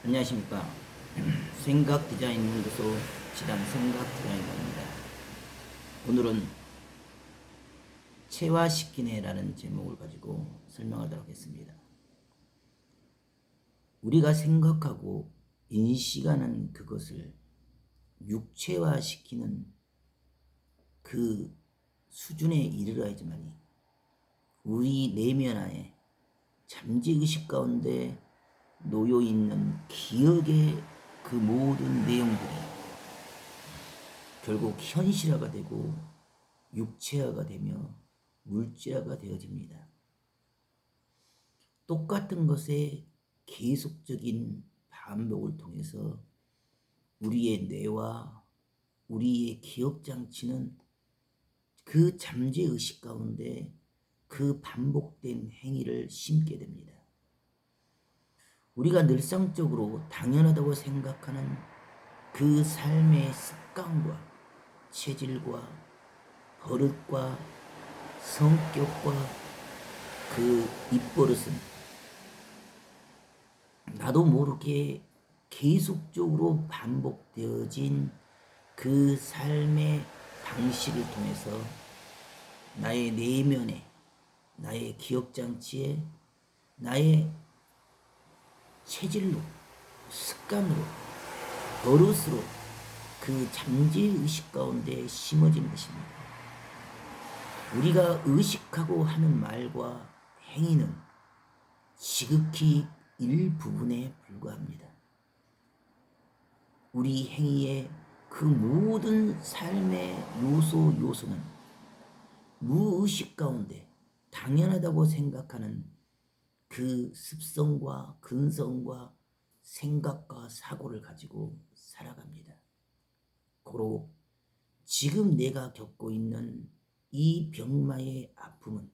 안녕하십니까. 생각 디자인 연구소 지담 생각 디자이너입니다. 오늘은 체화시키네라는 제목을 가지고 설명하도록 하겠습니다. 우리가 생각하고 인식하는 그것을 육체화시키는 그 수준에 이르러야지만이 우리 내면 안에 잠재의식 가운데 놓여있는 기억의 그 모든 내용들이 결국 현실화가 되고 육체화가 되며 물질화가 되어집니다. 똑같은 것의 계속적인 반복을 통해서 우리의 뇌와 우리의 기억장치는 그 잠재의식 가운데 그 반복된 행위를 심게 됩니다. 우리가 늘상적으로 당연하다고 생각하는 그 삶의 습관과 체질과 버릇과 성격과 그 입버릇은 나도 모르게 계속적으로 반복되어진 그 삶의 방식을 통해서 나의 내면에, 나의 기억장치에, 나의 체질로, 습관으로, 버릇으로 그 잠재의식 가운데 심어진 것입니다. 우리가 의식하고 하는 말과 행위는 지극히 일부분에 불과합니다. 우리 행위의 그 모든 삶의 요소는 무의식 가운데 당연하다고 생각하는 그 습성과 근성과 생각과 사고를 가지고 살아갑니다. 고로 지금 내가 겪고 있는 이 병마의 아픔은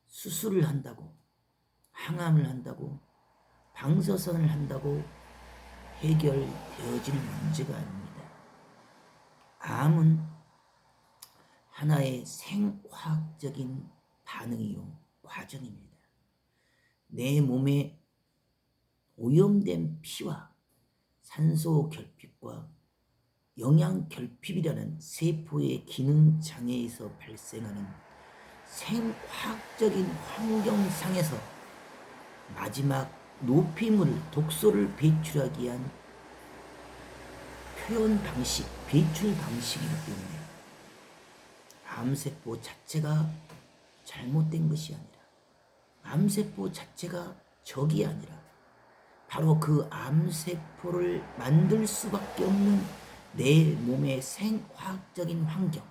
수술을 한다고, 항암을 한다고, 방사선을 한다고 해결되어질 문제가 아닙니다. 암은 하나의 생화학적인 반응이요, 과정입니다. 내 몸에 오염된 피와 산소 결핍과 영양 결핍이라는 세포의 기능 장애에서 발생하는 생화학적인 환경상에서 마지막 노폐물, 독소를 배출하기 위한 표현 방식, 배출 방식이기 때문에 암세포 자체가 잘못된 것이 아니라 암세포 자체가 적이 아니라 바로 그 암세포를 만들 수밖에 없는 내 몸의 생화학적인 환경,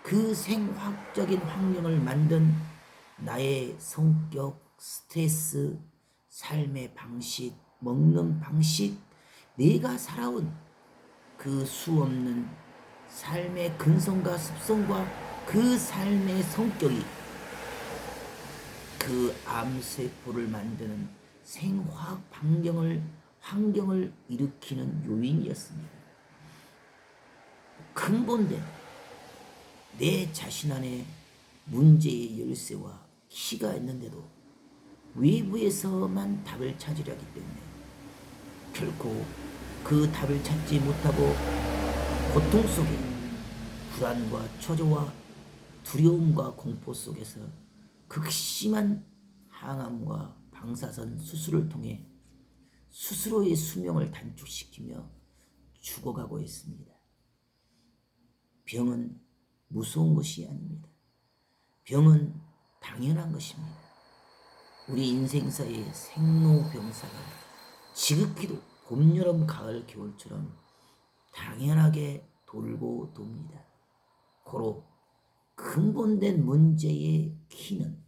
그 생화학적인 환경을 만든 나의 성격, 스트레스, 삶의 방식, 먹는 방식, 내가 살아온 그 수없는 삶의 근성과 습성과 그 삶의 성격이 그 암세포를 만드는 생화학 환경을 일으키는 요인이었습니다. 근본된 내 자신 안에 문제의 열쇠와 키가 있는데도 외부에서만 답을 찾으려 하기 때문에 결코 그 답을 찾지 못하고 고통 속에 불안과 초조와 두려움과 공포 속에서 극심한 항암과 방사선 수술을 통해 스스로의 수명을 단축시키며 죽어가고 있습니다. 병은 무서운 것이 아닙니다. 병은 당연한 것입니다. 우리 인생사의 생로병사가 지극히도 봄, 여름, 가을, 겨울처럼 당연하게 돌고 돕니다. 고로 근본된 문제의 키는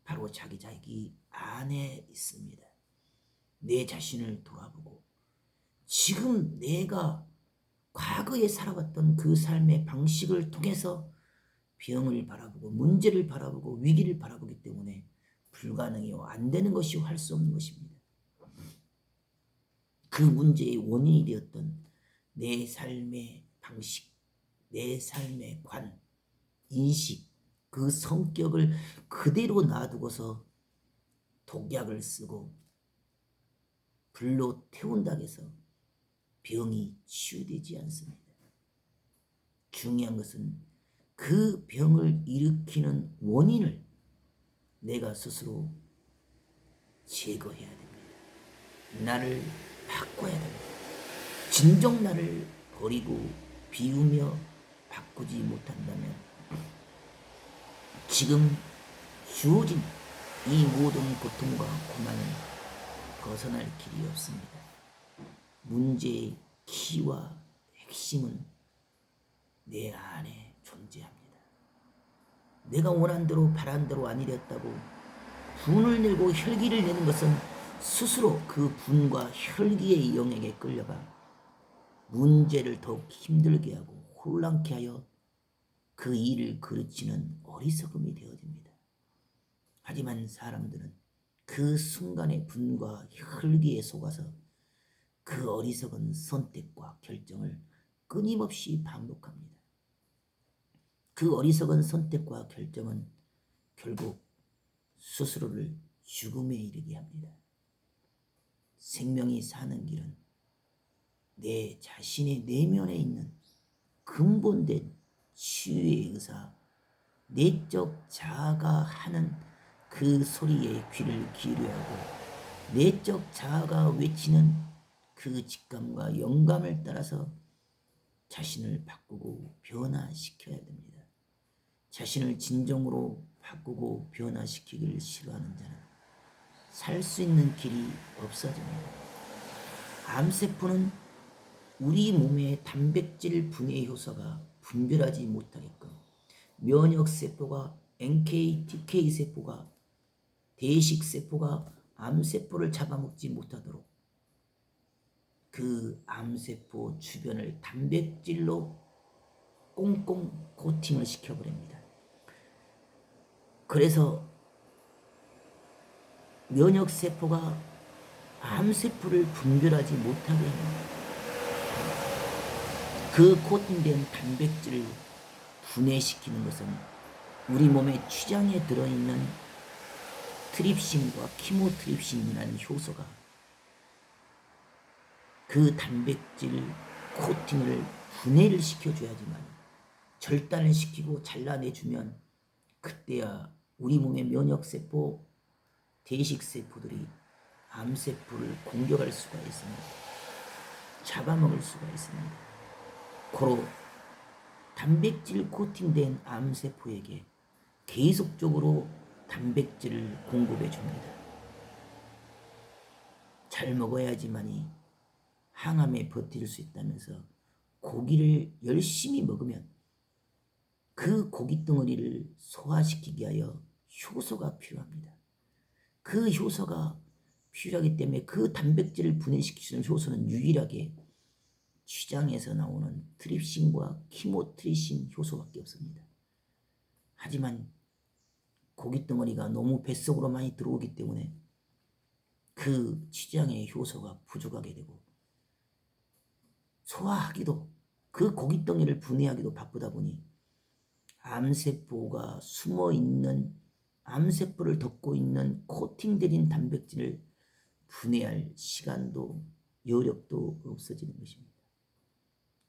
바로 자기 안에 있습니다. 내 자신을 돌아보고 지금 내가 과거에 살아왔던 그 삶의 방식을 통해서 병을 바라보고 문제를 바라보고 위기를 바라보기 때문에 불가능해요. 안 되는 것이요, 할 수 없는 것입니다. 그 문제의 원인이 되었던 내 삶의 방식, 내 삶의 관, 인식, 그 성격을 그대로 놔두고서 독약을 쓰고 불로 태운다고 해서 병이 치유되지 않습니다. 중요한 것은 그 병을 일으키는 원인을 내가 스스로 제거해야 됩니다. 나를 바꿔야 됩니다. 진정 나를 버리고 비우며 바꾸지 못한다면 지금 주어진 이 모든 고통과 고난은 벗어날 길이 없습니다. 문제의 키와 핵심은 내 안에 존재합니다. 내가 원한 대로 바란 대로 아니랬다고 분을 내고 혈기를 내는 것은 스스로 그 분과 혈기의 영역에 끌려가 문제를 더욱 힘들게 하고 혼란케 하여 그 일을 그르치는 어리석음이 되어집니다. 하지만 사람들은 그 순간의 분과 혈기에 속아서 그 어리석은 선택과 결정을 끊임없이 반복합니다. 그 어리석은 선택과 결정은 결국 스스로를 죽음에 이르게 합니다. 생명이 사는 길은 내 자신의 내면에 있는 근본된 치유의 의사, 내적 자아가 하는 그 소리에 귀를 기울여야 하고 내적 자아가 외치는 그 직감과 영감을 따라서 자신을 바꾸고 변화시켜야 됩니다. 자신을 진정으로 바꾸고 변화시키기를 싫어하는 자는 살 수 있는 길이 없어집니다. 암세포는 우리 몸의 단백질 분해 효소가 분별하지 못하게끔 면역세포가 NK, TK 세포가 대식세포가 암세포를 잡아먹지 못하도록 그 암세포 주변을 단백질로 꽁꽁 코팅을 시켜버립니다. 그래서 면역세포가 암세포를 분별하지 못하게 합니다. 그 코팅된 단백질을 분해시키는 것은 우리 몸의 췌장에 들어있는 트립신과 키모트립신이라는 효소가 그 단백질 코팅을 분해를 시켜줘야지만 절단을 시키고 잘라내주면 그때야 우리 몸의 면역세포, 대식세포들이 암세포를 공격할 수가 있습니다. 잡아먹을 수가 있습니다. 고로 단백질 코팅된 암세포에게 계속적으로 단백질을 공급해 줍니다. 잘 먹어야지만이 항암에 버틸 수 있다면서 고기를 열심히 먹으면 그 고기 덩어리를 소화시키기 위하여 효소가 필요합니다. 그 효소가 필요하기 때문에 그 단백질을 분해시키는 효소는 유일하게 췌장에서 나오는 트립신과 키모트립신 효소밖에 없습니다. 하지만 고기 덩어리가 너무 뱃속으로 많이 들어오기 때문에 그 췌장의 효소가 부족하게 되고 소화하기도 그 고기 덩어리를 분해하기도 바쁘다 보니 암세포가 숨어있는 암세포를 덮고 있는 코팅되린 단백질을 분해할 시간도 여력도 없어지는 것입니다.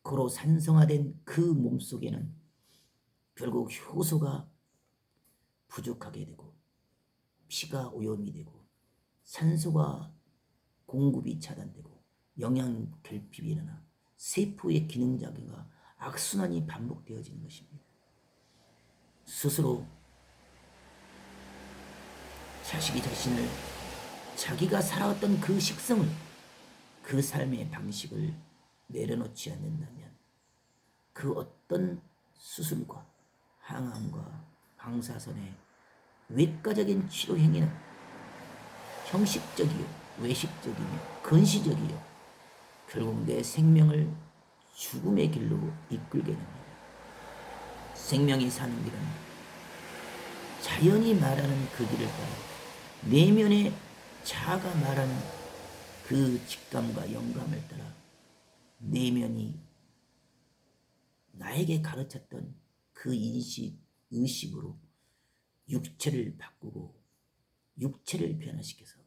고로 산성화된 그 몸속에는 결국 효소가 부족하게 되고 피가 오염이 되고 산소가 공급이 차단되고 영양 결핍이 일어나 세포의 기능작용과 악순환이 반복되어지는 것입니다. 스스로 자식이 자신을 자기가 살아왔던 그 식성을 그 삶의 방식을 내려놓지 않는다면 그 어떤 수술과 항암과 방사선의 외과적인 치료 행위는 형식적이요 외식적이며 건시적이요 결국 내 생명을 죽음의 길로 이끌게 됩니다. 생명이 사는 길은 자연이 말하는 그 길을 따라 내면의 자아가 말하는 그 직감과 영감을 따라 내면이 나에게 가르쳤던 그 인식, 의식으로 육체를 바꾸고 육체를 변화시켜서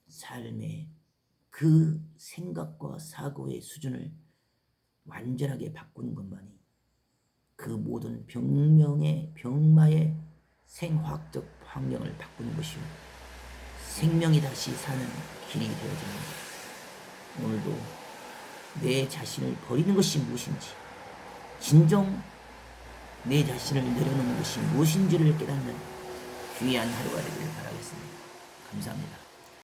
삶의 그 생각과 사고의 수준을 완전하게 바꾸는 것만이 그 모든 병마의 생화학적 환경을 바꾸는 것이요 생명이 다시 사는 길이 되어집니다. 오늘도 내 자신을 버리는 것이 무엇인지, 진정 내 자신을 내려놓는 것이 무엇인지를 깨닫는 귀한 하루가 되기를 바라겠습니다. 감사합니다.